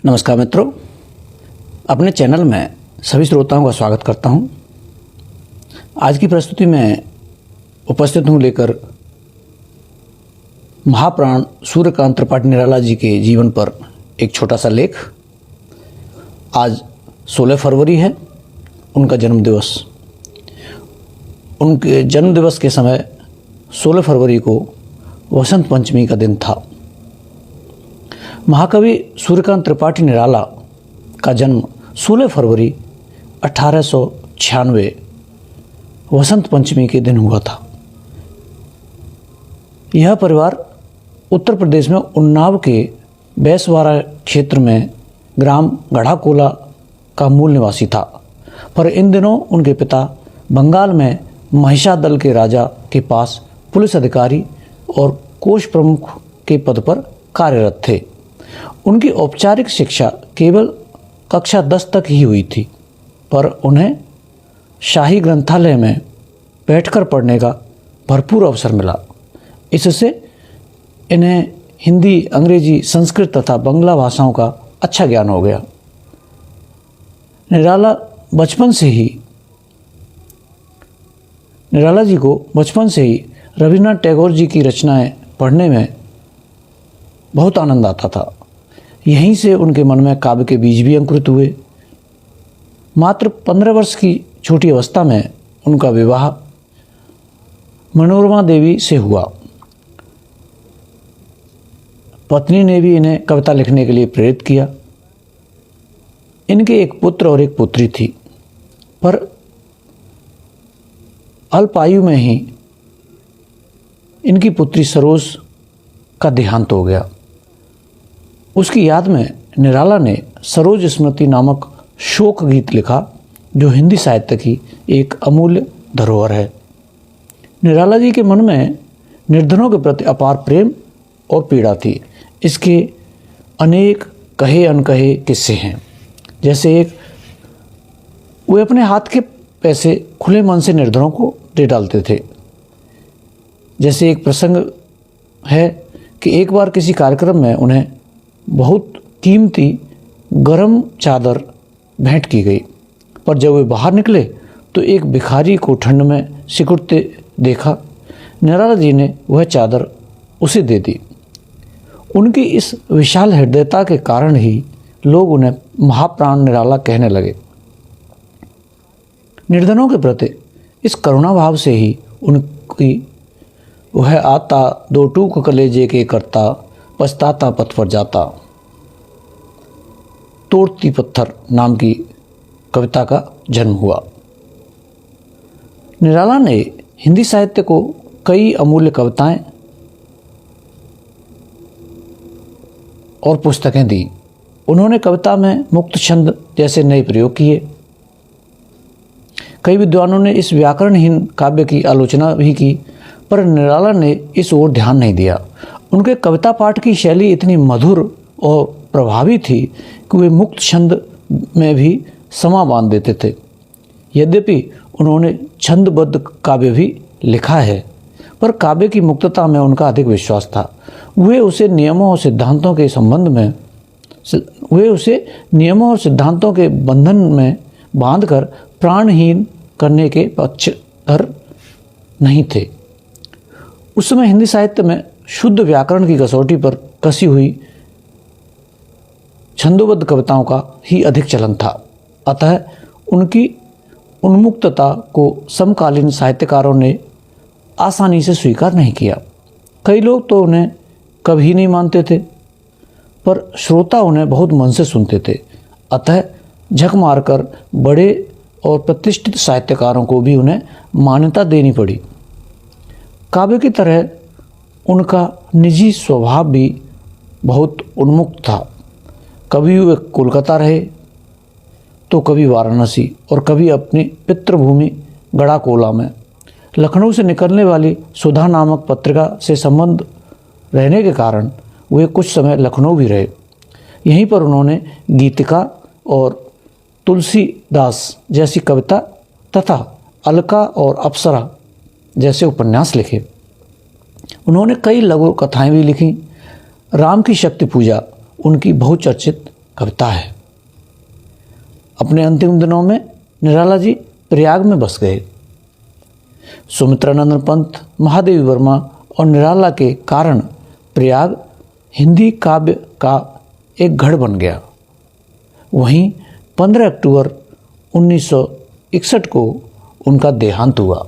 नमस्कार मित्रों, अपने चैनल में सभी श्रोताओं का स्वागत करता हूं। आज की प्रस्तुति में उपस्थित हूं लेकर महाप्राण सूर्यकांत त्रिपाठी निराला जी के जीवन पर एक छोटा सा लेख। आज 16 फरवरी है, उनका जन्मदिवस। उनके जन्मदिवस के समय 16 फरवरी को वसंत पंचमी का दिन था। महाकवि सूर्यकांत त्रिपाठी निराला का जन्म 16 फरवरी 1896 वसंत पंचमी के दिन हुआ था। यह परिवार उत्तर प्रदेश में उन्नाव के बैसवाड़ा क्षेत्र में ग्राम गढ़ाकोला का मूल निवासी था, पर इन दिनों उनके पिता बंगाल में महिषादल के राजा के पास पुलिस अधिकारी और कोष प्रमुख के पद पर कार्यरत थे। उनकी औपचारिक शिक्षा केवल कक्षा 10 तक ही हुई थी, पर उन्हें शाही ग्रंथालय में बैठकर पढ़ने का भरपूर अवसर मिला। इससे इन्हें हिंदी, अंग्रेजी, संस्कृत तथा बंगला भाषाओं का अच्छा ज्ञान हो गया। निराला जी को बचपन से ही रविन्द्रनाथ टैगोर जी की रचनाएं पढ़ने में बहुत आनंद आता था। यहीं से उनके मन में काव्य के बीज भी अंकुरित हुए। मात्र 15 वर्ष की छोटी अवस्था में उनका विवाह मनोरमा देवी से हुआ। पत्नी ने भी इन्हें कविता लिखने के लिए प्रेरित किया। इनके एक पुत्र और एक पुत्री थी, पर अल्प आयु में ही इनकी पुत्री सरोज का देहांत हो गया। उसकी याद में निराला ने सरोज स्मृति नामक शोक गीत लिखा, जो हिंदी साहित्य की एक अमूल्य धरोहर है। निराला जी के मन में निर्धनों के प्रति अपार प्रेम और पीड़ा थी। इसके अनेक कहे अनकहे किस्से हैं। जैसे एक, वे अपने हाथ के पैसे खुले मन से निर्धनों को दे डालते थे। जैसे एक प्रसंग है कि एक बार किसी कार्यक्रम में उन्हें बहुत कीमती गरम चादर भेंट की गई, पर जब वे बाहर निकले तो एक भिखारी को ठंड में सिकुड़ते देखा। निराला जी ने वह चादर उसे दे दी। उनकी इस विशाल हृदयता के कारण ही लोग उन्हें महाप्राण निराला कहने लगे। निर्धनों के प्रति इस करुणा भाव से ही उनकी वह आता दो टूक कलेजे के करता, पछताता पथ पर जाता, तोड़ती पत्थर नाम की कविता का जन्म हुआ। निराला ने हिंदी साहित्य को कई अमूल्य कविताएं और पुस्तकें दी। उन्होंने कविता में मुक्त छंद जैसे नए प्रयोग किए। कई विद्वानों ने इस व्याकरणहीन काव्य की आलोचना भी की, पर निराला ने इस ओर ध्यान नहीं दिया। उनके कविता पाठ की शैली इतनी मधुर और प्रभावी थी कि वे मुक्त छंद में भी समा बांध देते थे। यद्यपि उन्होंने छंदबद्ध काव्य भी लिखा है, पर काव्य की मुक्तता में उनका अधिक विश्वास था। वे उसे नियमों और सिद्धांतों के बंधन में बांधकर प्राणहीन करने के पक्षधर नहीं थे। उस समय हिंदी साहित्य में शुद्ध व्याकरण की कसौटी पर कसी हुई छंदोबद्ध कविताओं का ही अधिक चलन था। अतः उनकी उन्मुक्तता को समकालीन साहित्यकारों ने आसानी से स्वीकार नहीं किया। कई लोग तो उन्हें कभी नहीं मानते थे, पर श्रोता उन्हें बहुत मन से सुनते थे। अतः झक मारकर बड़े और प्रतिष्ठित साहित्यकारों को भी उन्हें मान्यता देनी पड़ी। काव्य की तरह उनका निजी स्वभाव भी बहुत उन्मुक्त था। कभी वे कोलकाता रहे, तो कभी वाराणसी और कभी अपनी पितृभूमि गढ़ाकोला में। लखनऊ से निकलने वाली सुधा नामक पत्रिका से संबंध रहने के कारण वे कुछ समय लखनऊ भी रहे। यहीं पर उन्होंने गीतिका और तुलसीदास जैसी कविता तथा अलका और अप्सरा जैसे उपन्यास लिखे। उन्होंने कई लघु कथाएं भी लिखीं। राम की शक्ति पूजा उनकी बहुचर्चित कविता है। अपने अंतिम दिनों में निराला जी प्रयाग में बस गए। सुमित्रानंद पंत, महादेवी वर्मा और निराला के कारण प्रयाग हिंदी काव्य का एक गढ़ बन गया। वहीं 15 अक्टूबर 1961 को उनका देहांत हुआ।